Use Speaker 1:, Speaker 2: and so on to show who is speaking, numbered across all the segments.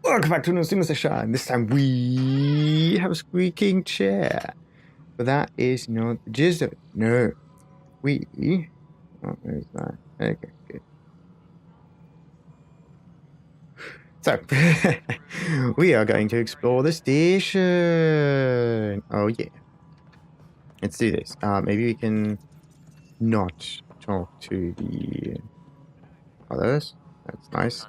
Speaker 1: Welcome back to another Single Session. This time we have a squeaking chair. But that is not the gist of it. No. We... Oh, where's that? Okay, good. So, we are going to explore the station. Oh, yeah. Let's do this. Maybe we can not talk to the others. That's nice.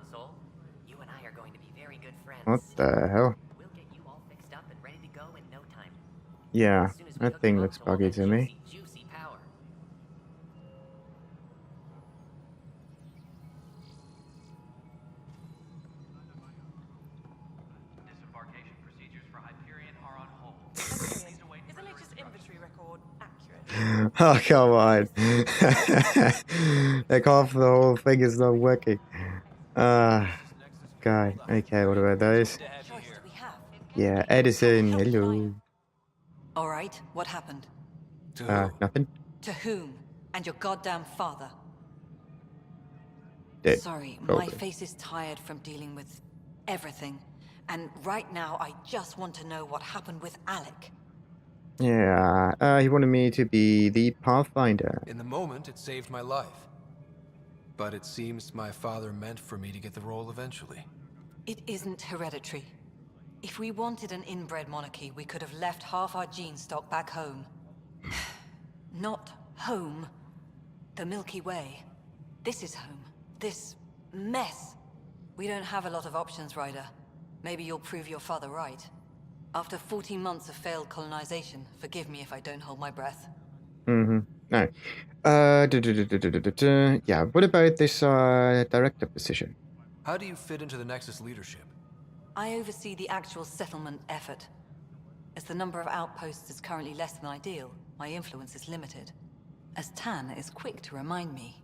Speaker 2: You and I are going to be very good friends.
Speaker 1: What the hell?
Speaker 2: We'll get you all fixed up and ready to go in no time.
Speaker 1: Yeah,
Speaker 2: As soon as we
Speaker 1: that
Speaker 2: hook
Speaker 1: thing
Speaker 2: you up
Speaker 1: looks
Speaker 2: to all
Speaker 1: buggy
Speaker 2: that
Speaker 1: to me.
Speaker 2: juicy power.
Speaker 3: Disembarkation procedures for Hyperion are on hold.
Speaker 4: Is the latest inventory record accurate?
Speaker 1: Oh, come on. Like half the whole thing is not working. God. Okay, what about those?
Speaker 4: Choice do we have?
Speaker 1: Yeah, Edison, hello.
Speaker 4: All right, what happened?
Speaker 1: Nothing?
Speaker 4: To whom? And your goddamn father.
Speaker 1: Dead.
Speaker 4: Sorry,
Speaker 1: Probably.
Speaker 4: my face is tired from dealing with everything. And right now, I just want to know what happened with Alec.
Speaker 1: Yeah, he wanted me to be the Pathfinder.
Speaker 5: In the moment, it saved my life. But it seems my father meant for me to get the role eventually.
Speaker 4: It isn't hereditary. If we wanted an inbred monarchy, we could have left half our gene stock back home. Not home. The Milky Way. This is home. This mess. We don't have a lot of options, Ryder. Maybe you'll prove your father right. After 14 months of failed colonization, forgive me if I don't hold my breath.
Speaker 1: Mm-hmm. No. Yeah, what about this director position?
Speaker 5: How do you fit into the Nexus leadership?
Speaker 4: I oversee the actual settlement effort. As the number of outposts is currently less than ideal, my influence is limited. As Tan is quick to remind me.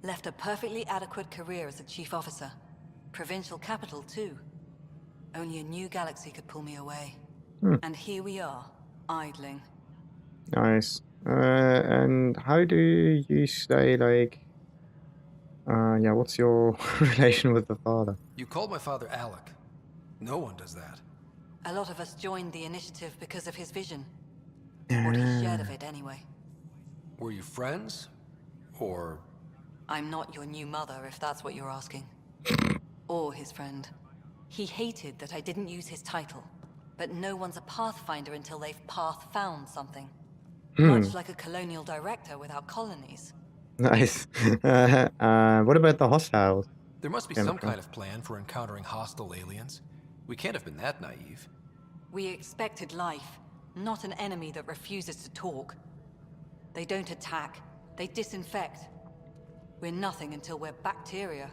Speaker 4: Left a perfectly adequate career as a chief officer. Provincial capital, too. Only a new galaxy could pull me away. And here we are, idling.
Speaker 1: Nice. And how do you say, like... yeah, what's your relation with the father?
Speaker 5: You called my father Alec. No one does that.
Speaker 4: A lot of us joined the initiative because of his vision. What he shared of it, anyway.
Speaker 5: Were you friends? Or...
Speaker 4: I'm not your new mother, if that's what you're asking. Or his friend. He hated that I didn't use his title. But no one's a Pathfinder until they've path-found something. Much like a colonial director without colonies.
Speaker 1: Nice. What about the hostiles?
Speaker 5: there must be some kind of plan for encountering hostile aliens. We can't have been that naive.
Speaker 4: We expected life, not an enemy that refuses to talk. They don't attack, they disinfect. We're nothing until we're bacteria.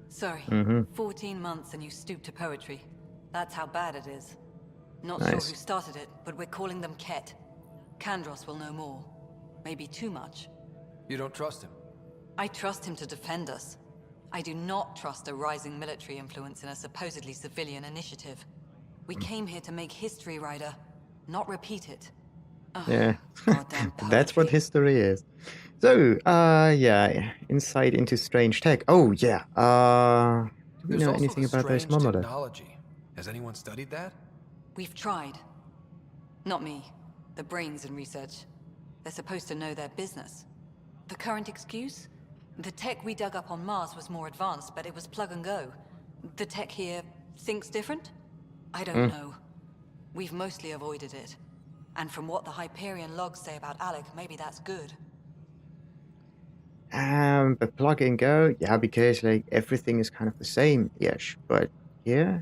Speaker 4: Sorry, 14 months and you stoop to poetry. That's how bad it is. Not sure who started it, but we're calling them Ket. Kandros will know more. Maybe too much.
Speaker 5: You don't trust him?
Speaker 4: I trust him to defend us. I do not trust a rising military influence in a supposedly civilian initiative. We came here to make history, Ryder, not repeat it.
Speaker 1: Yeah,
Speaker 4: Goddamn
Speaker 1: that's what
Speaker 4: poetry.
Speaker 1: history is. So, yeah, insight into strange tech. Oh, yeah. Do we
Speaker 5: There's
Speaker 1: know
Speaker 5: also
Speaker 1: anything
Speaker 5: the
Speaker 1: about those
Speaker 5: strange
Speaker 1: monoliths?
Speaker 5: technology. Has anyone studied that?
Speaker 4: We've tried. Not me. The brains in research. They're supposed to know their business. The current excuse? The tech we dug up on Mars was more advanced, but it was plug and go. The tech here thinks different? I don't know. We've mostly avoided it. And from what the Hyperion logs say about Alec, maybe that's good.
Speaker 1: But plug and go? Yeah, because, like, everything is kind of the same-ish. But, yeah.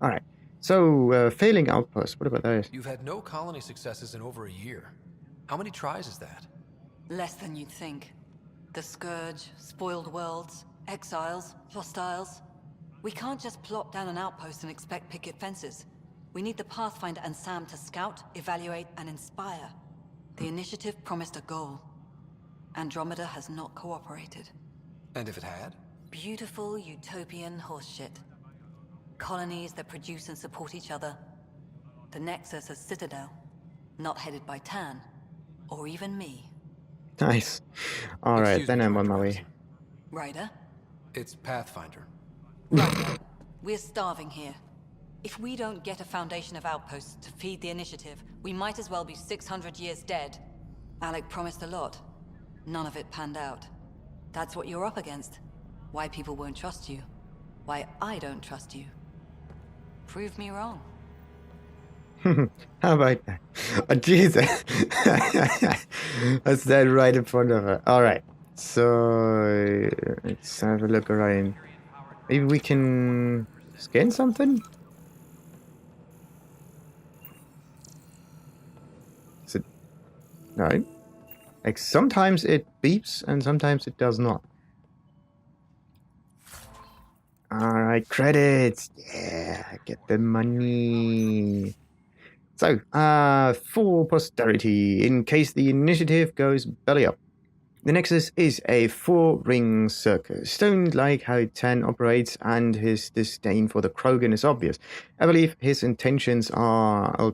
Speaker 1: Alright. So, failing outposts. What about those?
Speaker 5: You've had no colony successes in over a year. How many tries is that?
Speaker 4: Less than you'd think. The Scourge, spoiled worlds, exiles, hostiles. We can't just plop down an outpost and expect picket fences. We need the Pathfinder and Sam to scout, evaluate, and inspire. The initiative promised a goal. Andromeda has not cooperated.
Speaker 5: And if it had?
Speaker 4: Beautiful utopian horseshit. Colonies that produce and support each other. The Nexus as Citadel, not headed by Tan, or even me.
Speaker 1: Nice. Alright,
Speaker 5: Excuse
Speaker 1: then
Speaker 5: me,
Speaker 1: I'm on
Speaker 5: Director
Speaker 1: my way.
Speaker 5: Allison.
Speaker 4: Ryder?
Speaker 5: It's Pathfinder.
Speaker 4: Ryder. We're starving here. If we don't get a foundation of outposts to feed the initiative, we might as well be 600 years dead. Alec promised a lot. None of it panned out. That's what you're up against. Why people won't trust you. Why I don't trust you. Prove me wrong.
Speaker 1: How about that? Oh, Jesus. That's that right in front of her. Alright. So, let's have a look around. Maybe we can scan something? Is it... No. Like, sometimes it beeps and sometimes it does not. Alright, credits. Yeah, get the money. So, for posterity, in case the initiative goes belly up. The Nexus is a 4-ring circus. Don't like how Tan operates, and his disdain for the Krogan is obvious. I believe his intentions are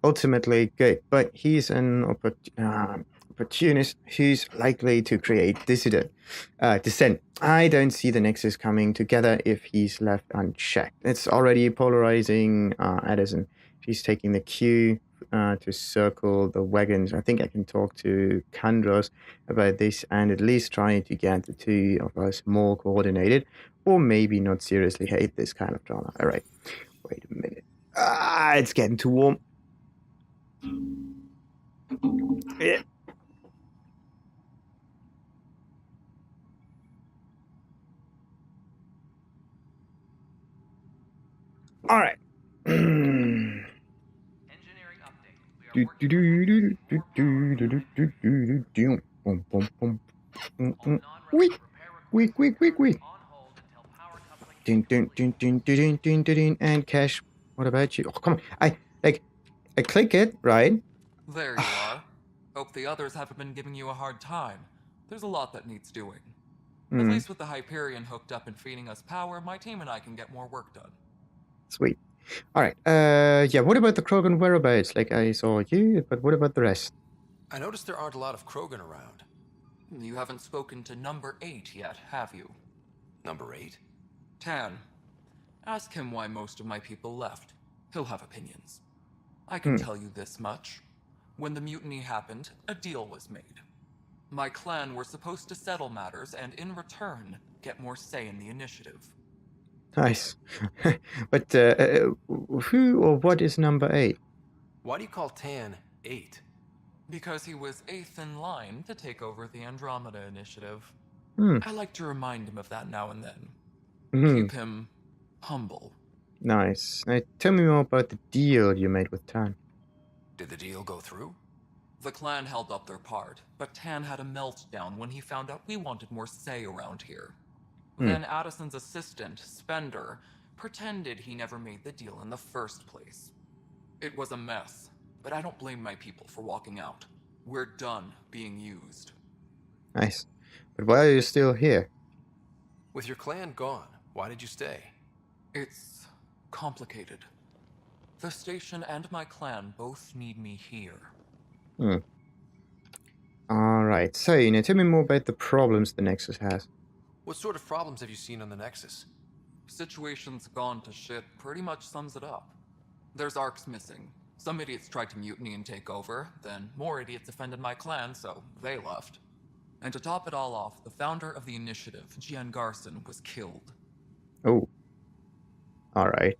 Speaker 1: ultimately good, but he's an opportunist who's likely to create dissent. I don't see the Nexus coming together if he's left unchecked. It's already polarizing Addison. She's taking the cue to circle the wagons. I think I can talk to Kandros about this and at least try to get the two of us more coordinated, or maybe not seriously hate this kind of drama. All right, wait a minute. It's getting too warm. Yeah. All right.
Speaker 3: Engineering update. We are working all
Speaker 1: Weak,
Speaker 3: non-relevant repair
Speaker 1: weak,
Speaker 3: requests
Speaker 1: weak, weak, weak.
Speaker 3: on hold until power coupling is
Speaker 1: Ding, ding,
Speaker 3: complete.
Speaker 1: ding, ding, ding, ding, ding, ding, and Cash. What about you? Oh, come on. I click it, right?
Speaker 6: There you are. Hope the others haven't been giving you a hard time. There's a lot that needs doing. At least with the Hyperion hooked up and feeding us power, my team and I can get more work done.
Speaker 1: Sweet. All right. Yeah, what about the Krogan whereabouts? Like, I saw you, but what about the rest?
Speaker 5: I noticed there aren't a lot of Krogan around.
Speaker 6: You haven't spoken to number 8 yet, have you?
Speaker 5: Number 8?
Speaker 6: Tan. Ask him why most of my people left. He'll have opinions. I can tell you this much. When the mutiny happened, a deal was made. My clan were supposed to settle matters and in return, get more say in the initiative.
Speaker 1: Nice. But who or what is number 8?
Speaker 5: Why do you call Tan 8?
Speaker 6: Because he was 8th in line to take over the Andromeda initiative.
Speaker 1: Hmm.
Speaker 6: I like to remind him of that now and then.
Speaker 1: Mhm.
Speaker 6: Keep him humble.
Speaker 1: Nice. Now, tell me more about the deal you made with Tan.
Speaker 5: Did the deal go through?
Speaker 6: The clan held up their part, but Tan had a meltdown when he found out we wanted more say around here. Then Addison's assistant, Spender, pretended he never made the deal in the first place. It was a mess, but I don't blame my people for walking out. We're done being used.
Speaker 1: Nice. But why are you still here?
Speaker 5: With your clan gone, why did you stay?
Speaker 6: It's complicated. The station and my clan both need me here.
Speaker 1: Alright, so, tell me more about the problems the Nexus has.
Speaker 5: What sort of problems have you seen on the Nexus?
Speaker 6: Situation's gone to shit pretty much sums it up. There's arcs missing. Some idiots tried to mutiny and take over, then more idiots offended my clan, so they left. And to top it all off, the founder of the initiative, Gian Garson, was killed.
Speaker 1: Oh. Alright.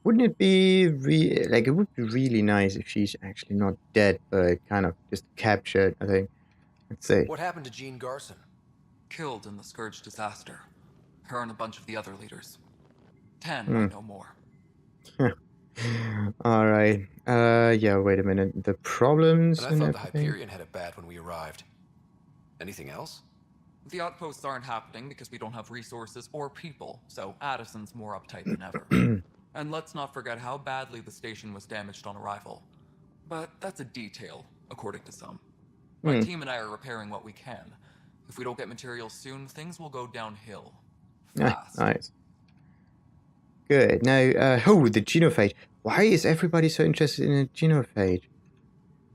Speaker 1: Wouldn't it be it would be really nice if she's actually not dead, but kind of just captured, I think. Let's see.
Speaker 5: What happened to Jean Garson?
Speaker 6: Killed in the Scourge disaster. Her and a bunch of the other leaders. Tan might know more.
Speaker 1: Alright. Yeah, wait a minute. The problems
Speaker 5: And I
Speaker 1: and
Speaker 5: thought the
Speaker 1: everything?
Speaker 5: Hyperion had it bad when we arrived. Anything else?
Speaker 6: The outposts aren't happening because we don't have resources or people, so Addison's more uptight than ever. And let's not forget how badly the station was damaged on arrival. But that's a detail, according to some. My team and I are repairing what we can. If we don't get materials soon, things will go downhill. Fast.
Speaker 1: Nice. Good. Now, the genophage. Why is everybody so interested in a genophage?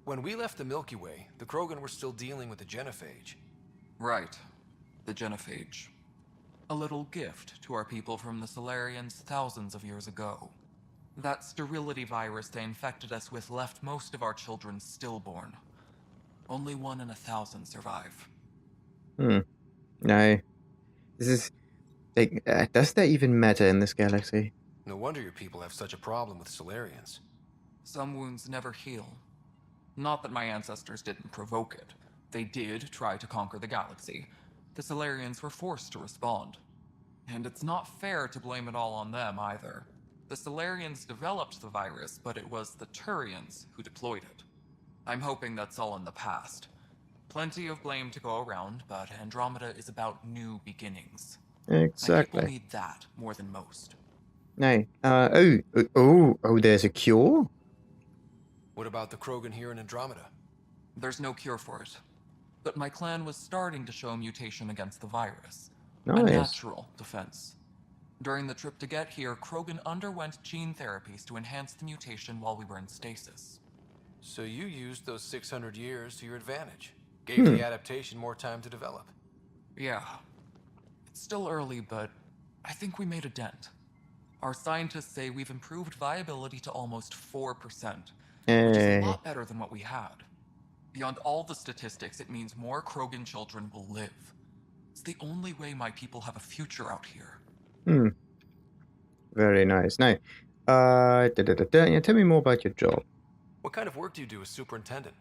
Speaker 5: When we left the Milky Way, the Krogan were still dealing with the genophage.
Speaker 6: Right. The genophage. A little gift to our people from the Solarians thousands of years ago. That sterility virus they infected us with left most of our children stillborn. Only 1 in 1,000 survive.
Speaker 1: No. This is... Like, does that even matter in this galaxy?
Speaker 5: No wonder your people have such a problem with Solarians.
Speaker 6: Some wounds never heal. Not that my ancestors didn't provoke it. They did try to conquer the galaxy. The Solarians were forced to respond. And it's not fair to blame it all on them either. The Solarians developed the virus, but it was the Turians who deployed it. I'm hoping that's all in the past. Plenty of blame to go around, but Andromeda is about new beginnings.
Speaker 1: Exactly.
Speaker 6: My people need that more than most.
Speaker 1: No. There's a cure?
Speaker 5: What about the Krogan here in Andromeda?
Speaker 6: There's no cure for it. But my clan was starting to show mutation against the virus.
Speaker 1: Nice.
Speaker 6: A natural defense. During the trip to get here, Krogan underwent gene therapies to enhance the mutation while we were in stasis.
Speaker 5: So you used those 600 years to your advantage. Gave the adaptation more time to develop.
Speaker 6: Yeah. It's still early, but I think we made a dent. Our scientists say we've improved viability to almost 4%, which is a lot better than what we had. Beyond all the statistics, it means more Krogan children will live. It's the only way my people have a future out here.
Speaker 1: Very nice. Now, yeah, tell me more about your job.
Speaker 5: What kind of work do you do as superintendent?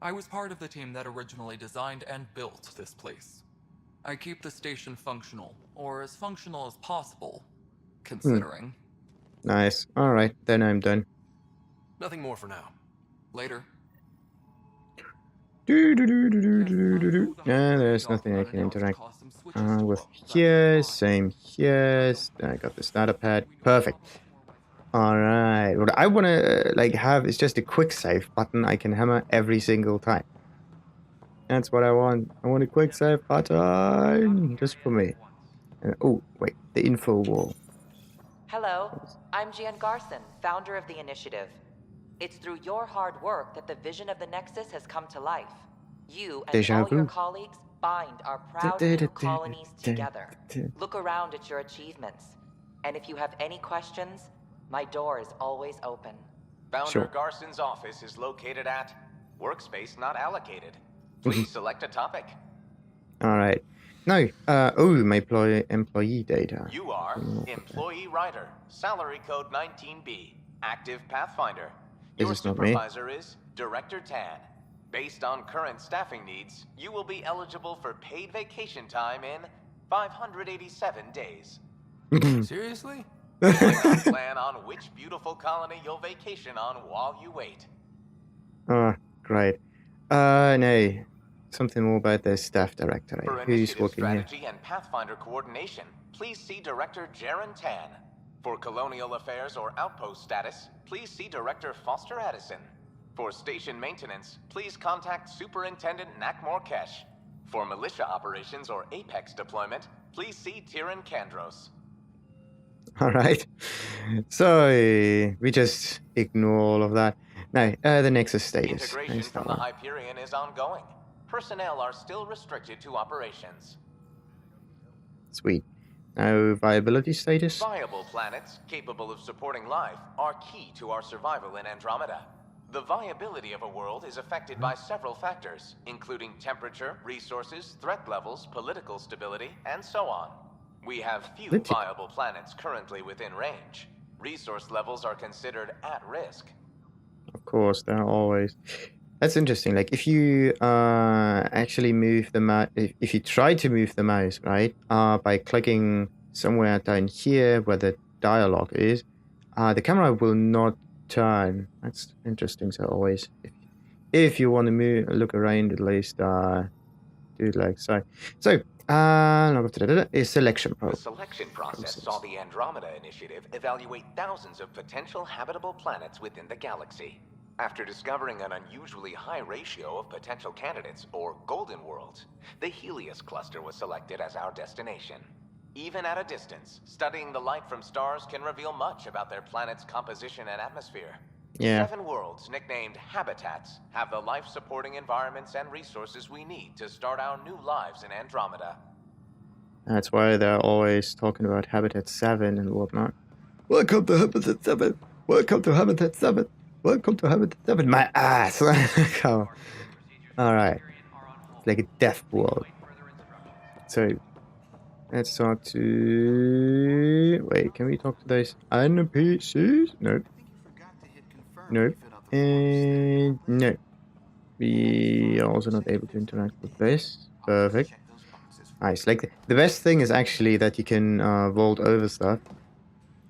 Speaker 6: I was part of the team that originally designed and built this place. I keep the station functional, or as functional as possible, considering.
Speaker 1: Nice. Alright, then I'm done.
Speaker 5: Nothing more for now.
Speaker 6: Later.
Speaker 1: Yeah, there's nothing I can interact with here. Same here. I got the starter pad. Perfect. Alright. What I want to have is just a quick save button I can hammer every single time. That's what I want. I want a quick save button just for me. Oh, wait. The info wall.
Speaker 7: Hello, I'm Jan Garson, founder of the initiative. It's through your hard work that the vision of the Nexus has come to life. You and
Speaker 1: Deja
Speaker 7: all your
Speaker 1: vu.
Speaker 7: colleagues bind our proud new colonies together. Look around at your achievements. And if you have any questions, my door is always open.
Speaker 8: Founder Garson's office is located at Workspace Not Allocated. Please select a topic.
Speaker 1: Alright. No. My employee data.
Speaker 8: You are Employee Writer, Salary Code 19B, Active Pathfinder.
Speaker 1: This
Speaker 8: Your
Speaker 1: is not me.
Speaker 8: supervisor is Director Tan. Based on current staffing needs, you will be eligible for paid vacation time in 587 days.
Speaker 5: Seriously?
Speaker 8: Plan on which beautiful colony you'll vacation on while you wait.
Speaker 1: Oh, great. No. Something more about the staff directory.
Speaker 8: For
Speaker 1: Who's
Speaker 8: initiative
Speaker 1: working here?
Speaker 8: strategy and Pathfinder coordination, please see Director Jaren Tan. For colonial affairs or outpost status, please see Director Foster Addison. For station maintenance, please contact Superintendent Nakmor Kesh. For militia operations or Apex deployment, please see Tyran Kandros.
Speaker 1: Alright. So, we just ignore all of that. Now, the Nexus status.
Speaker 8: Integration
Speaker 1: Nice,
Speaker 8: from
Speaker 1: that
Speaker 8: the
Speaker 1: one.
Speaker 8: Hyperion is ongoing. Personnel are still restricted to operations.
Speaker 1: Sweet. Now, viability status?
Speaker 8: Viable planets capable of supporting life are key to our survival in Andromeda. The viability of a world is affected by several factors, including temperature, resources, threat levels, political stability, and so on. We have few viable planets currently within range. Resource levels are considered at risk.
Speaker 1: Of course, they're always. That's interesting. Like, if you actually move the mouse, if you try to move the mouse, right, by clicking somewhere down here where the dialogue is, the camera will not turn. That's interesting. So always, if you want to move, look around, at least do it like so. So, a selection
Speaker 8: The
Speaker 1: probe.
Speaker 8: selection process saw the Andromeda Initiative evaluate thousands of potential habitable planets within the galaxy. After discovering an unusually high ratio of potential candidates, or golden worlds, the Helios cluster was selected as our destination. Even at a distance, studying the light from stars can reveal much about their planet's composition and atmosphere.
Speaker 1: Yeah.
Speaker 8: 7 worlds, nicknamed habitats, have the life-supporting environments and resources we need to start our new lives in Andromeda.
Speaker 1: That's why they're always talking about Habitat 7 and whatnot. Welcome to Habitat 7. Welcome to Habitat 7. Welcome to Habitat 7. My ass. Come on. All right. It's like a death world. So let's talk to. Wait, can we talk to those NPCs? Nope. Nope. And no. We are also not able to interact with this. Perfect. Nice. Like the best thing is actually that you can vault over stuff.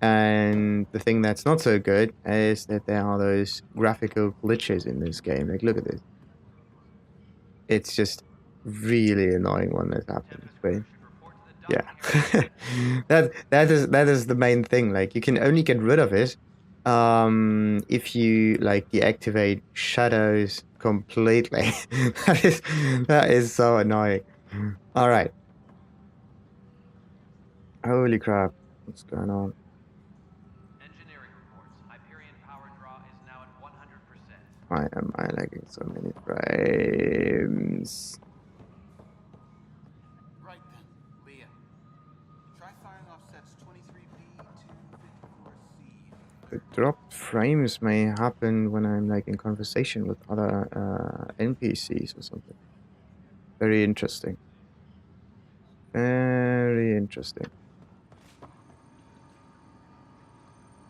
Speaker 1: And the thing that's not so good is that there are those graphical glitches in this game. Like, look at this. It's just really annoying when that happens. But yeah, that is the main thing. Like, you can only get rid of it if you like deactivate shadows completely. that is so annoying. All right. Holy crap! What's going on?
Speaker 3: Engineering reports. Hyperion power draw is now at 100%.
Speaker 1: Why am I lagging so many frames?
Speaker 9: Right then, Leah. Try firing off sets 23B to 54C.
Speaker 1: The dropped frames may happen when I'm like in conversation with other NPCs or something. Very interesting. Very interesting.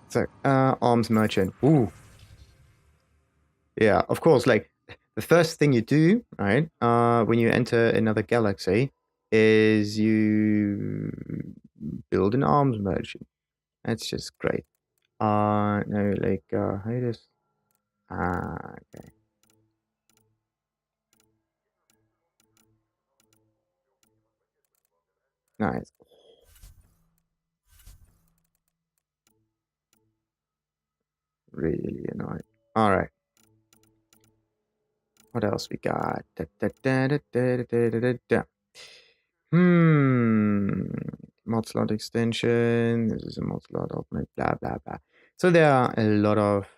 Speaker 1: So, arms merchant. Ooh. Yeah, of course, like the first thing you do, right, when you enter another galaxy is you build an arms merchant. That's just great. No, like, how do this? Okay. Nice. Really annoying. All right. What else we got? Mod slot extension. This is a mod slot open. Blah blah blah. So there are a lot of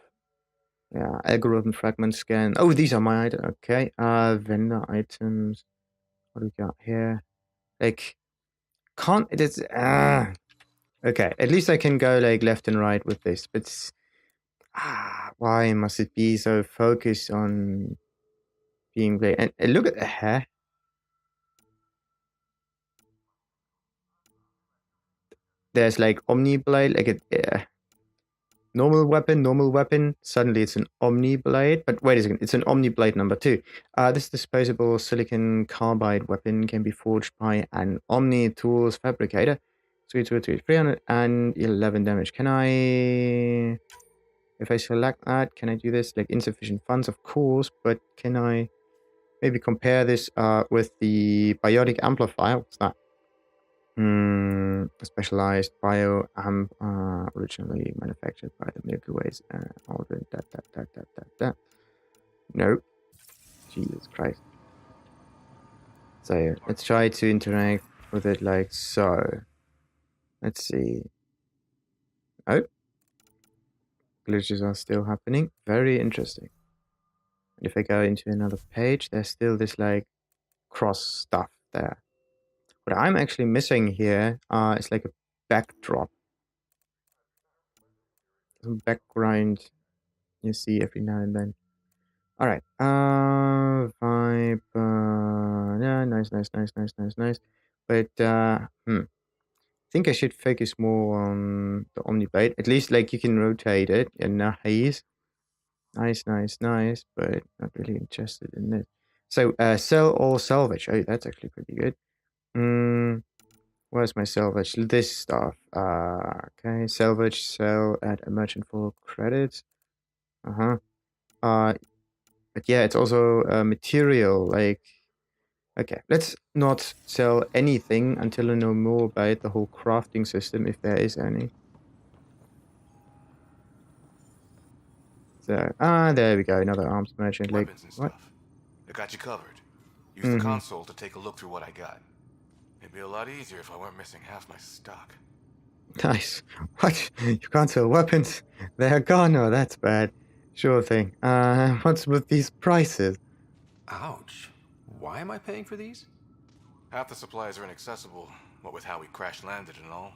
Speaker 1: algorithm fragment scan. Oh, these are my items. Okay. Vendor items. What do we got here? Like, can't it is okay. At least I can go like left and right with this, but why must it be so focused on being played? And look at the hair. There's like Omni Blade, like a normal weapon. Suddenly it's an Omni Blade. But wait a second, it's an Omni Blade number 2. This disposable silicon carbide weapon can be forged by an Omni Tools fabricator. Sweet, 311 damage. Can I, if I select that, can I do this? Like insufficient funds, of course, but can I maybe compare this with the biotic amplifier? What's that? Specialized bioamp originally manufactured by the Milky Way's Aldrin. Nope. Jesus Christ. So let's try to interact with it like so. Let's see. Oh. Glitches are still happening. Very interesting. And if I go into another page, there's still this like cross stuff there. What I'm actually missing here is like a backdrop. Some background you see every now and then. All right. Vibe. Yeah, nice. But I think I should focus more on the Omniblade. At least like you can rotate it. Yeah, nice. Nice. But not really interested in this. So sell or salvage. Oh, that's actually pretty good. Where's my salvage? This stuff. Okay. Salvage, sell at a merchant for credits. But yeah, it's also material. Like, okay, let's not sell anything until I know more about the whole crafting system, if there is any. So, there we go. Another arms merchant. Like,
Speaker 9: Weapons and
Speaker 1: what?
Speaker 9: stuff. I got you covered. Use the console to take a look through what I got. It'd be a lot easier if I weren't missing half my stock.
Speaker 1: Nice. What? You can't sell weapons? They're gone. Oh, that's bad. Sure thing. What's with these prices?
Speaker 5: Ouch. Why am I paying for these?
Speaker 9: Half the supplies are inaccessible. what with how we crash landed and all.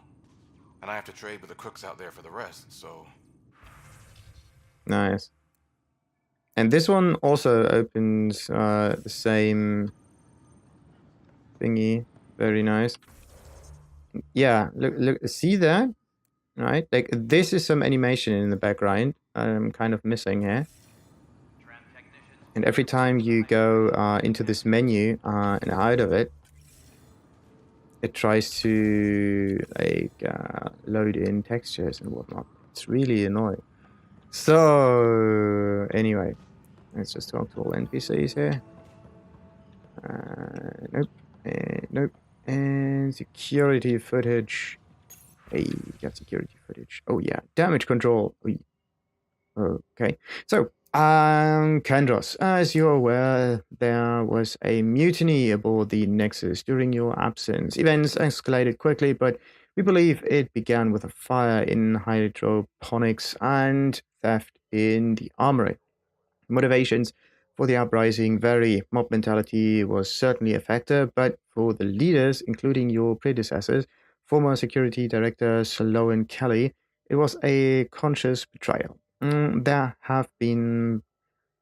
Speaker 9: And I have to trade with the crooks out there for the rest, so...
Speaker 1: Nice. And this one also opens the same thingy. Very nice. Yeah, look, see that? Right? Like, this is some animation in the background I'm kind of missing here. And every time you go into this menu and out of it, it tries to like load in textures and whatnot. It's really annoying. So anyway, let's just talk to all NPCs here. Nope. Nope. And security footage. Hey, got security footage. Oh yeah, damage control. Okay. So, Kandros, as you're aware, there was a mutiny aboard the Nexus during your absence. Events escalated quickly, but we believe it began with a fire in hydroponics and theft in the armory. Motivations for the uprising vary. Mob mentality was certainly a factor, but for the leaders, including your predecessors, former security director Sloan Kelly, it was a conscious betrayal. There have been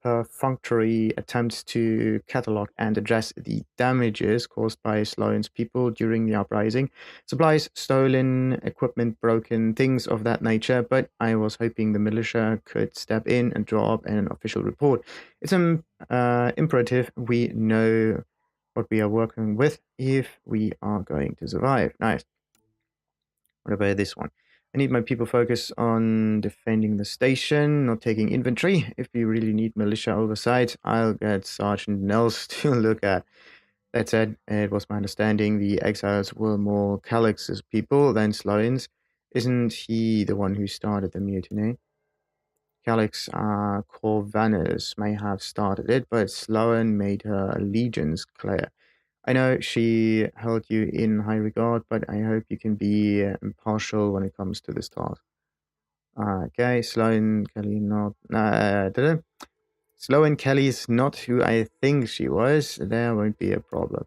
Speaker 1: perfunctory attempts to catalog and address the damages caused by Sloan's people during the uprising. Supplies stolen, equipment broken, things of that nature, but I was hoping the militia could step in and draw up an official report. It's imperative we know what we are working with if we are going to survive. Nice. What about this one? I need my people focus on defending the station, not taking inventory. If you really need militia oversight, I'll get Sergeant Nels to look at. That said, it was my understanding the exiles were more Calix's people than Sloan's. Isn't he the one who started the mutiny? Calix Corvanus may have started it, but Sloan made her allegiance clear. I know she held you in high regard, but I hope you can be impartial when it comes to this task. Okay, Sloan Kelly not. Sloan Kelly's not who I think she was. There won't be a problem.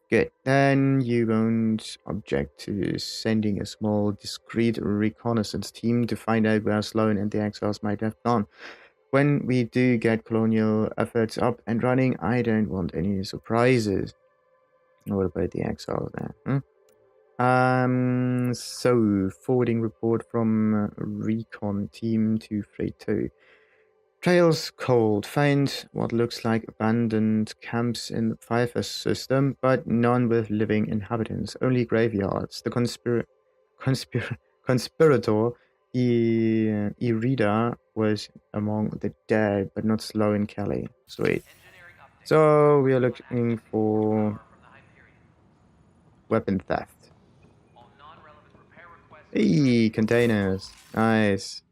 Speaker 1: Good. Then you won't object to sending a small, discreet reconnaissance team to find out where Sloan and the exiles might have gone. When we do get colonial efforts up and running, I don't want any surprises. What about the exiles there? So forwarding report from recon team 232. Trails cold. Find what looks like abandoned camps in the Pfeiffer system, but none with living inhabitants. Only graveyards. The conspirator Irida was among the dead, but not Sloan Kelly. Sweet. So we are looking for weapon theft. Hey, containers. Nice.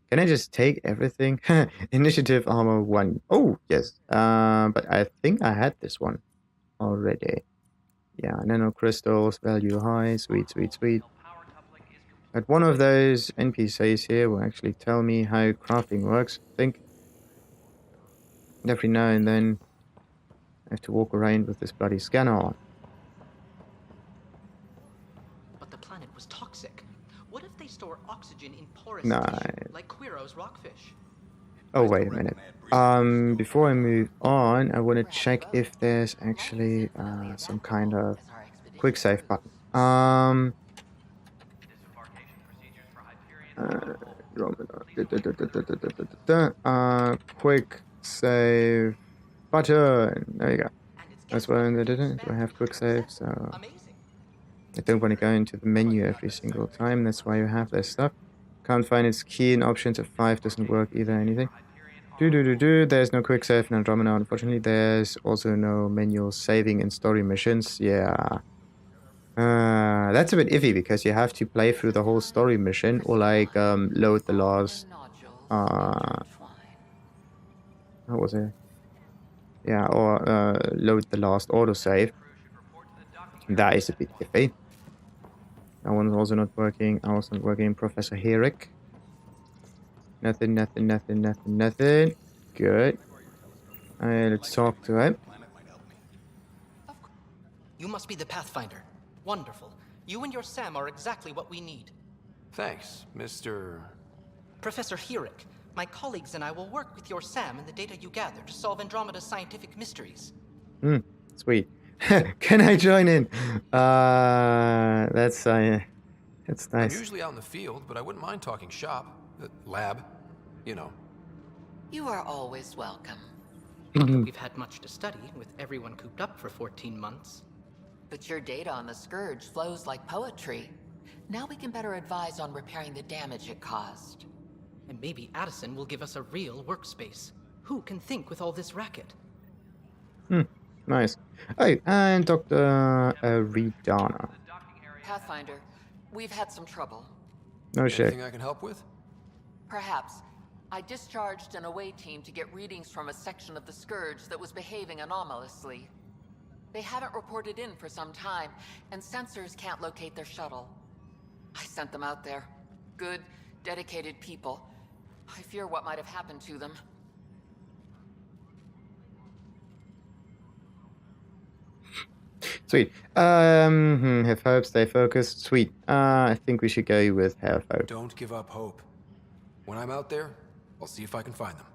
Speaker 1: Can I just take everything? Initiative armor 1. Oh, yes. But I think I had this one already. Yeah, nano crystals, value high. Sweet, sweet, sweet. But one of those NPCs here will actually tell me how crafting works, I think. And every now and then, I have to walk around with this bloody scanner on.
Speaker 10: But the planet was toxic. What if they store oxygen in porous
Speaker 1: Nice.
Speaker 10: tissue, like Quiro's rockfish?
Speaker 1: Oh, wait a minute. Before I move on, I want to check if there's actually some kind of quick save button. Quick save button. There you go. That's why I did it. Do I have quick save? So I don't want to go into the menu every single time. That's why you have this stuff. Can't find its key in options. F5 doesn't work either. Anything. There's no quick save in Andromeda. Unfortunately, there's also no manual saving in story missions. Yeah. That's a bit iffy because you have to play through the whole story mission or like load the last how was it? Yeah, or load the last autosave. That is a bit iffy. That one's also not working. Also not working. Professor Herrick. Nothing. Good. Let's talk to him.
Speaker 10: You must be the Pathfinder. Wonderful. You and your Sam are exactly what we need.
Speaker 5: Thanks, Mr.
Speaker 10: Professor Herrick, my colleagues and I will work with your Sam and the data you gather to solve Andromeda's scientific mysteries.
Speaker 1: Sweet. Can I join in? That's
Speaker 5: I'm
Speaker 1: nice.
Speaker 5: usually out in the field, but I wouldn't mind talking shop. Lab. You know.
Speaker 2: You are always welcome.
Speaker 10: Not that we've had much to study, with everyone cooped up for 14 months.
Speaker 2: But your data on the Scourge flows like poetry. Now we can better advise on repairing the damage it caused.
Speaker 10: And maybe Addison will give us a real workspace. Who can think with all this racket?
Speaker 1: Nice. Oh, and Dr. Aridana.
Speaker 2: Pathfinder, we've had some trouble.
Speaker 1: No shit.
Speaker 5: Anything I can help with?
Speaker 2: Perhaps. I discharged an away team to get readings from a section of the Scourge that was behaving anomalously. They haven't reported in for some time, and sensors can't locate their shuttle. I sent them out there. Good, dedicated people. I fear what might have happened to them.
Speaker 1: Sweet. Have hope, stay focused. Sweet. I think we should go with have hope.
Speaker 5: Don't give up hope. When I'm out there, I'll see if I can find them.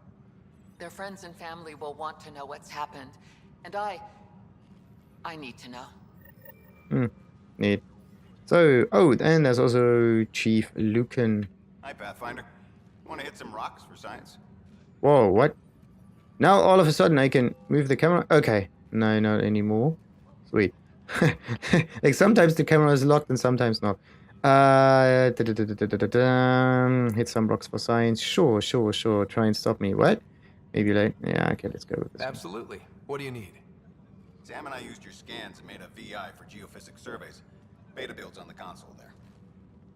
Speaker 2: Their friends and family will want to know what's happened, and I need to know.
Speaker 1: Neat. So, and there's also Chief Lucan.
Speaker 11: Hi, Pathfinder. Want to hit some rocks for science?
Speaker 1: Whoa, what? Now all of a sudden I can move the camera? Okay. No, not anymore. Sweet. Like sometimes the camera is locked and sometimes not. Hit some rocks for science. Sure. Try and stop me. What? Maybe late. Yeah, okay, let's go with this.
Speaker 5: Absolutely. What do you need?
Speaker 11: Sam and I used your scans and made a VI for geophysics surveys. Beta builds on the console there.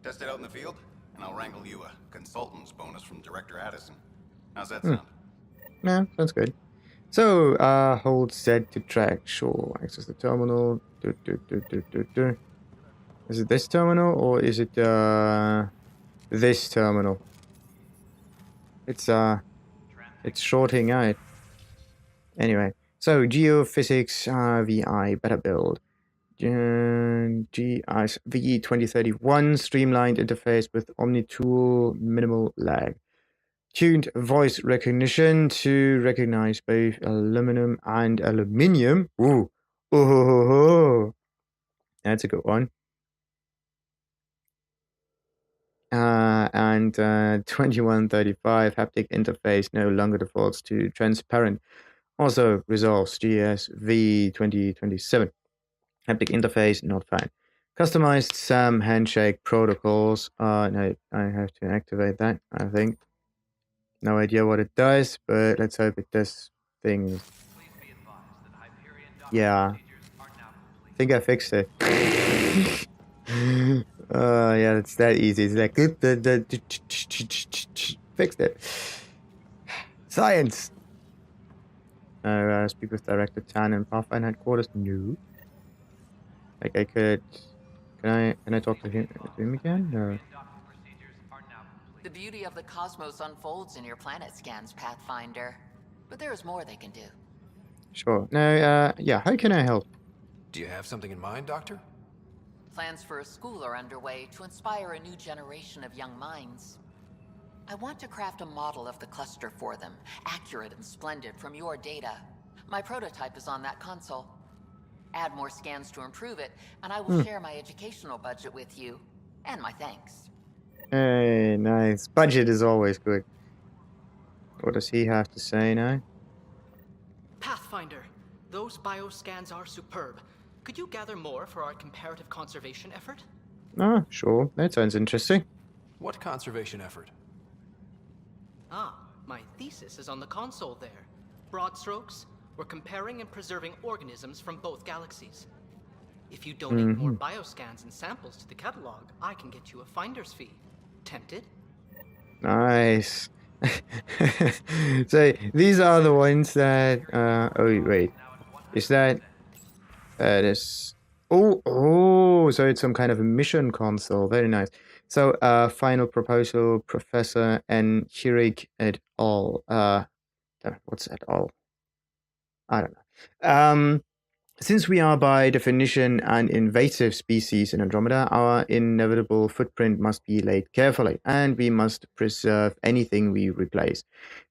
Speaker 11: Test it out in the field, and I'll wrangle you a consultant's bonus from Director Addison. How's that sound?
Speaker 1: Yeah, sounds good. So, hold Z to track. Sure. Access the terminal. Is it this terminal or is it this terminal? It's shorting out. Anyway, so geophysics VI better build. GIS VE 2031 streamlined interface with OmniTool minimal lag. Tuned voice recognition to recognize both aluminum and aluminium. Ooh. Oh. That's a good one. And 2135 haptic interface no longer defaults to transparent. Also resolves GSV 2027. Haptic interface not fine. Customized SAM handshake protocols. No, I have to activate that, I think. No idea what it does, but let's hope it does things. Yeah. I think I fixed it. Yeah, it's that easy. It's like fixed it. Science. Speak with Director Tan and Pathfinder headquarters. No. Like I could. Can I talk to him again? No.
Speaker 2: The beauty of the cosmos unfolds in your planet scans, Pathfinder. But there is more they can do.
Speaker 1: Sure. No. Yeah. How can I help?
Speaker 5: Do you have something in mind, Doctor?
Speaker 2: Plans for a school are underway to inspire a new generation of young minds. I want to craft a model of the cluster for them, accurate and splendid from your data. My prototype is on that console. Add more scans to improve it, and I will share my educational budget with you. And my thanks.
Speaker 1: Hey, nice. Budget is always good. What does he have to say now?
Speaker 10: Pathfinder, those bioscans are superb. Could you gather more for our comparative conservation effort?
Speaker 1: Ah, sure. That sounds interesting.
Speaker 5: What conservation effort?
Speaker 10: My thesis is on the console there. Broad strokes, we're comparing and preserving organisms from both galaxies. If you donate more bioscans and samples to the catalog, I can get you a finder's fee. Tempted?
Speaker 1: Nice. So these are the ones that oh wait. Is that this so it's some kind of a mission console. Very nice. So final proposal, Professor N. Hirig et al. What's et al? I don't know. Since we are by definition an invasive species in Andromeda, our inevitable footprint must be laid carefully, and we must preserve anything we replace.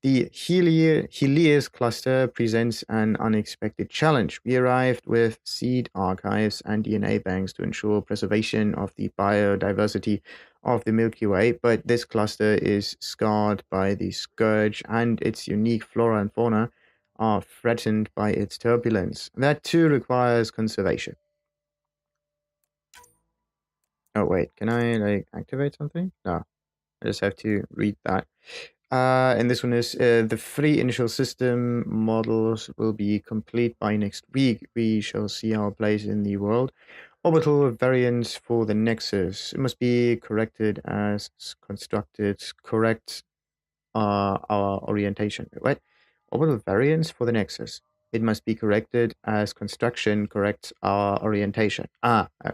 Speaker 1: The Helios cluster presents an unexpected challenge. We arrived with seed archives and DNA banks to ensure preservation of the biodiversity of the Milky Way, but this cluster is scarred by the scourge, and its unique flora and fauna are threatened by its turbulence. That too requires conservation. Oh wait, can I like activate something? No, I just have to read that. And this one is the 3 initial system models will be complete by next week. We shall see our place in the world. Orbital variants for the Nexus. It must be corrected as constructed. Correct our orientation. What? Orbital variance for the Nexus. It must be corrected as construction corrects our orientation. Okay.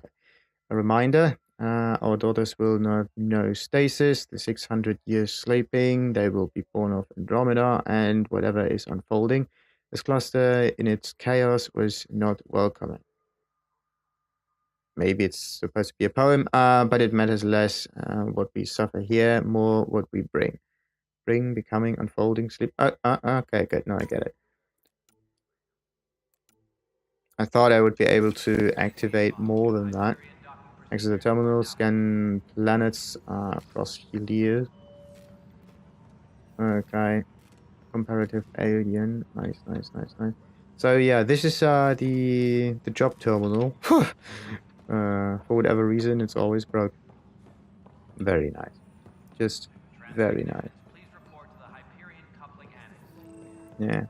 Speaker 1: A reminder, our daughters will not know stasis, the 600 years sleeping, they will be born of Andromeda, and whatever is unfolding. This cluster in its chaos was not welcoming. Maybe it's supposed to be a poem, but it matters less what we suffer here, more what we bring. Bring, becoming, unfolding, sleep. Okay, good. No, I get it. I thought I would be able to activate more than that. Exit the terminal, scan planets across Helios. Okay. Comparative alien. Nice, nice, nice, nice. So yeah, this is the job terminal. For whatever reason, it's always broke. Very nice. Just very nice.
Speaker 3: Please report to the Hyperion Coupling Annex.
Speaker 1: Yeah.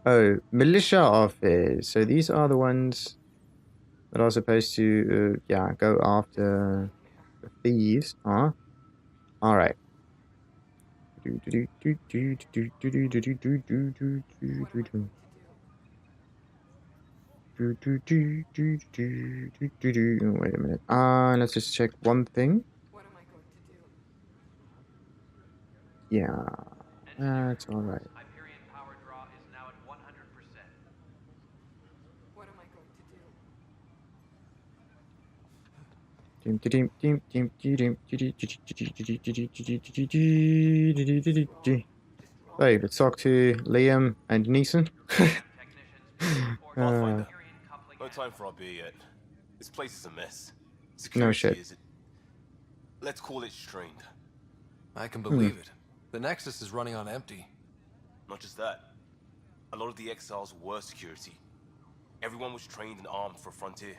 Speaker 1: Oh, militia office. So these are the ones that are supposed to, yeah, go after the thieves. All right. Wait a minute. Let's just check one thing. Yeah, that's all right.
Speaker 3: Hyperion power draw is now at 100%.
Speaker 1: Hey, let's talk to Liam and Neeson.
Speaker 9: Pathfinder, no time for our beer yet. This place is a mess.
Speaker 1: No
Speaker 9: Security
Speaker 1: shit.
Speaker 9: is... let's call it strained.
Speaker 5: I can believe it. The Nexus is running on empty.
Speaker 9: Not just that. A lot of the exiles were security. Everyone was trained and armed for Frontier.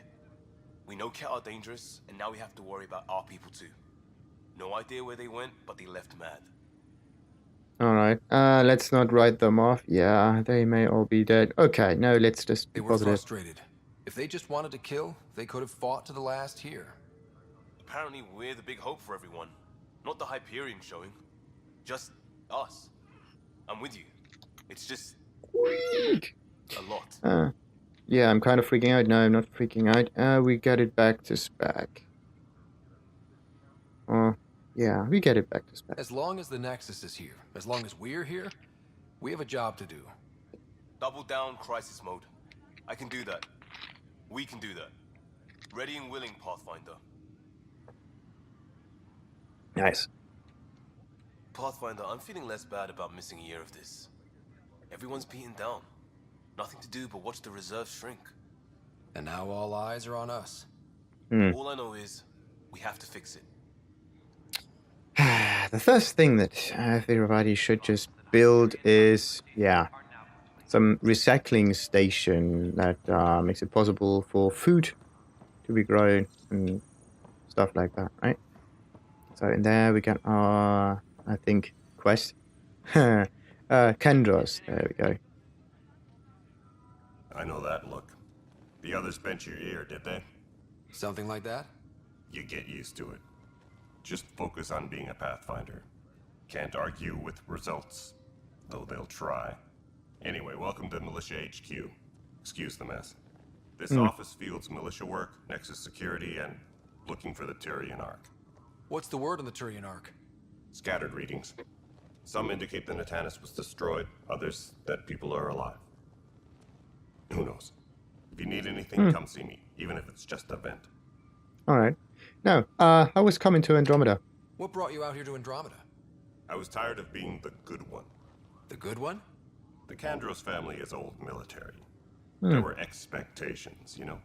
Speaker 9: We know Ket are dangerous, and now we have to worry about our people too. No idea where they went, but they left mad.
Speaker 1: Alright, let's not write them off. Yeah, they may all be dead. Okay, no, let's just be
Speaker 5: They were
Speaker 1: positive.
Speaker 5: frustrated. If they just wanted to kill, they could have fought to the last here.
Speaker 9: Apparently we're the big hope for everyone. Not the Hyperion showing. Just us. I'm with you. It's just... a lot.
Speaker 1: Yeah, I'm kind of freaking out. No, I'm not freaking out. We get it back to spec. Yeah, we get it back to spec.
Speaker 5: As long as the Nexus is here, as long as we're here, we have a job to do.
Speaker 9: Double down crisis mode. I can do that. We can do that. Ready and willing, Pathfinder.
Speaker 1: Nice.
Speaker 9: Pathfinder, I'm feeling less bad about missing a year of this. Everyone's beaten down. Nothing to do but watch the reserve shrink.
Speaker 5: And now all eyes are on us.
Speaker 9: All I know is, we have to fix it.
Speaker 1: The first thing that everybody should just build is, yeah, some recycling station that makes it possible for food to be grown and stuff like that, right? So in there we got our, I think, quest. Kendros, there we go.
Speaker 11: I know that look. The others bent your ear, did they?
Speaker 5: Something like that?
Speaker 11: You get used to it. Just focus on being a Pathfinder. Can't argue with results, though they'll try. Anyway, welcome to Militia HQ. Excuse the mess. This office fields militia work, Nexus security, and looking for the Turian Ark.
Speaker 5: What's the word on the Turian Ark?
Speaker 11: Scattered readings. Some indicate the Natanus was destroyed, others that people are alive. Who knows?
Speaker 12: If you need anything, come see me, even if it's just a vent.
Speaker 1: All right. Now, I was coming to Andromeda.
Speaker 5: What brought you out here to Andromeda?
Speaker 12: I was tired of being the good one.
Speaker 5: The good one?
Speaker 12: The Kandros family is old military. There were expectations, you know?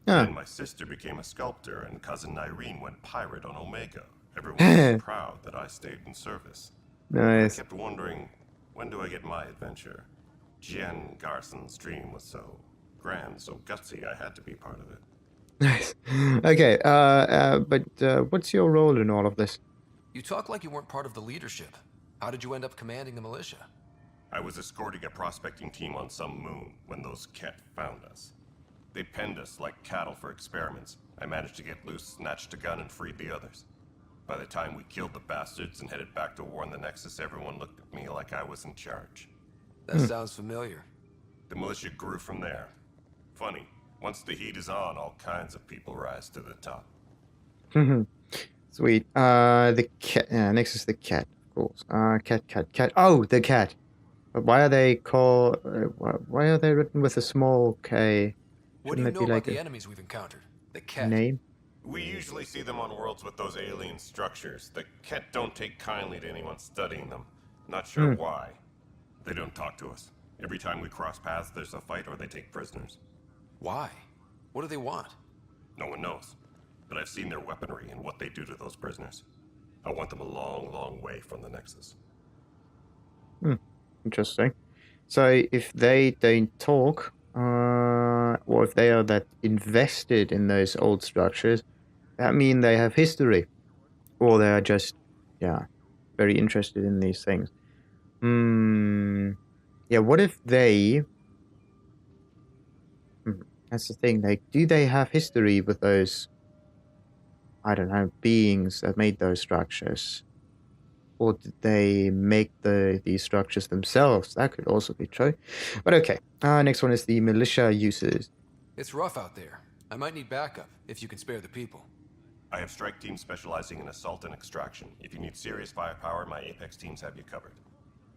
Speaker 1: Ah.
Speaker 12: Then my sister became a sculptor, and cousin Irene went pirate on Omega. Everyone was proud that I stayed in service.
Speaker 1: Nice.
Speaker 12: I kept wondering, when do I get my adventure? Jen Garson's dream was so grand, so gutsy, I had to be part of it.
Speaker 1: Nice. Okay, but what's your role in all of this?
Speaker 5: You talk like you weren't part of the leadership. How did you end up commanding the militia?
Speaker 12: I was escorting a prospecting team on some moon when those Ket found us. They penned us like cattle for experiments. I managed to get loose, snatched a gun, and freed the others. By the time we killed the bastards and headed back to warn the Nexus, everyone looked at me like I was in charge.
Speaker 5: That sounds familiar.
Speaker 12: The militia grew from there. Funny, once the heat is on, all kinds of people rise to the top.
Speaker 1: Sweet. The cat. Nexus the cat, of course. Cat. Oh, the cat. But why are they called? Why are they written with a small K?
Speaker 5: What do you know about the enemies we've encountered? The Ket.
Speaker 1: Name?
Speaker 12: We usually see them on worlds with those alien structures. The Ket don't take kindly to anyone studying them. Not sure why. They don't talk to us. Every time we cross paths, there's a fight or they take prisoners.
Speaker 5: Why? What do they want?
Speaker 12: No one knows. But I've seen their weaponry and what they do to those prisoners. I want them a long, long way from the Nexus.
Speaker 1: Interesting. So if they don't talk, or if they are that invested in those old structures, that means they have history, or they are just, very interested in these things. Yeah. What if they? That's the thing. Do they have history with those? I don't know, beings that made those structures, or did they make these structures themselves? That could also be true. But okay. Next one is the militia uses.
Speaker 5: It's rough out there. I might need backup if you can spare the people.
Speaker 12: I have strike teams specializing in assault and extraction. If you need serious firepower, my Apex teams have you covered.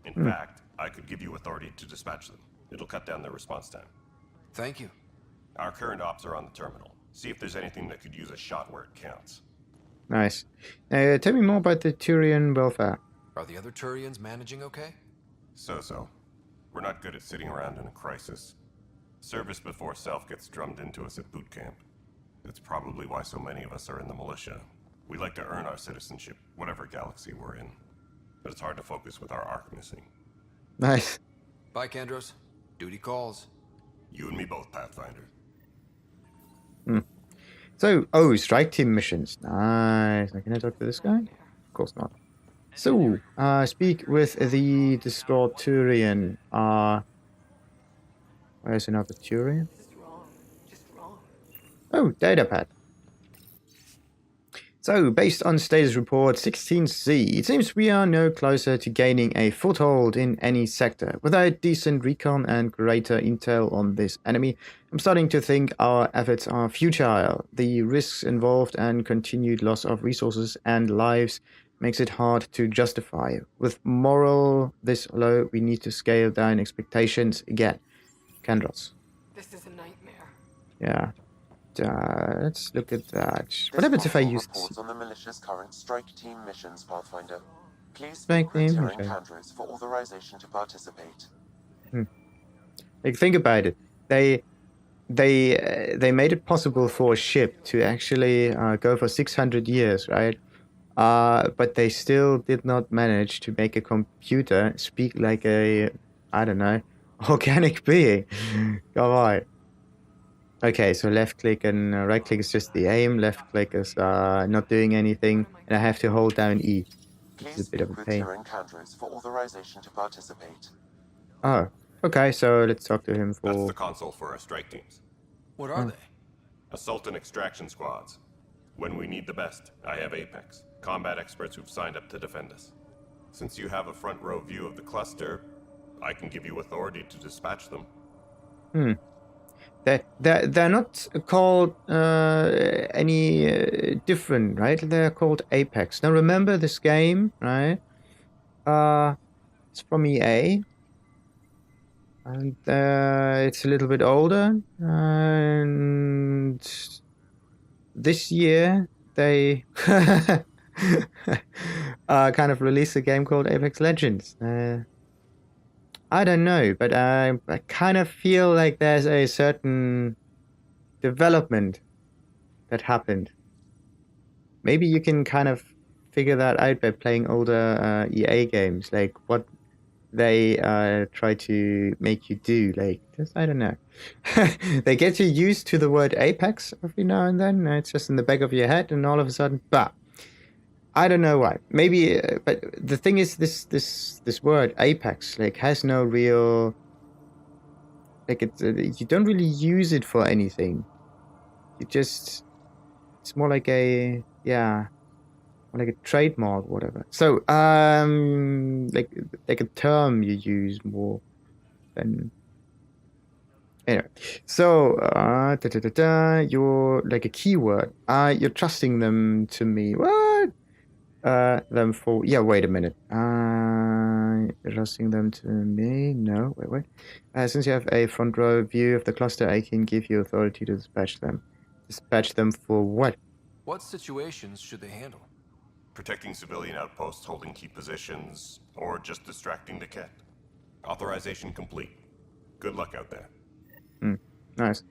Speaker 12: In fact, I could give you authority to dispatch them. It'll cut down their response time.
Speaker 5: Thank you.
Speaker 12: Our current ops are on the terminal. See if there's anything that could use a shot where it counts.
Speaker 1: Nice. Tell me more about the Turian welfare.
Speaker 5: Are the other Turians managing okay?
Speaker 12: So. We're not good at sitting around in a crisis. Service before self gets drummed into us at boot camp. That's probably why so many of us are in the militia. We like to earn our citizenship, whatever galaxy we're in. But it's hard to focus with our arc missing.
Speaker 1: Nice.
Speaker 5: Bye, Kandros. Duty calls.
Speaker 12: You and me both, Pathfinder.
Speaker 1: So, strike team missions. Nice. Can I talk to this guy? Of course not. So, speak with the distraught Turian. Where's another Turian? Oh, datapad. So, based on status report 16C, it seems we are no closer to gaining a foothold in any sector. Without decent recon and greater intel on this enemy, I'm starting to think our efforts are futile. The risks involved and continued loss of resources and lives makes it hard to justify. With morale this low, we need to scale down expectations again. Kandros.
Speaker 13: This is a nightmare.
Speaker 1: Yeah. Let's look at that. What happens if I use
Speaker 14: reports on the militia's current strike team missions, Pathfinder. Please
Speaker 1: strike
Speaker 14: speak with
Speaker 1: team?
Speaker 14: Tyrion Kandros for authorization to participate.
Speaker 1: Like, think about it. They made it possible for a ship to actually go for 600 years, right? But they still did not manage to make a computer speak like a, I don't know, organic being. Come on. Okay, so left click and right click is just the aim. Left click is not doing anything, and I have to hold down E. It's a bit of a pain.
Speaker 14: Tyrion Kandros for authorization to participate.
Speaker 1: Oh, okay. So let's talk to him for.
Speaker 12: That's the console for our strike teams.
Speaker 5: What are they?
Speaker 12: Assault and extraction squads. When we need the best, I have Apex, combat experts who've signed up to defend us. Since you have a front row view of the cluster, I can give you authority to dispatch them.
Speaker 1: They're not called any different, right? They're called Apex. Now remember this game, right? It's from EA. And it's a little bit older. And this year they kind of released a game called Apex Legends. I don't know, but I kind of feel like there's a certain development that happened. Maybe you can kind of figure that out by playing older EA games, like what they try to make you do. Like, just, I don't know. They get you used to the word Apex every now and then. It's just in the back of your head, and all of a sudden, bah. I don't know why. Maybe, but the thing is, this word Apex like has no real, like you don't really use it for anything. You just, it's more like a, yeah, like a trademark, whatever. So like a term you use more than, anyway. So you're like a keyword. You're trusting them to me. What? Them for, yeah, wait a minute. Trusting them to me? No, wait. Since you have a front row view of the cluster, I can give you authority to dispatch them. Dispatch them for what?
Speaker 5: What situations should they handle?
Speaker 12: Protecting civilian outposts holding key positions, or just distracting the Ket. Authorization complete. Good luck out there.
Speaker 1: Nice.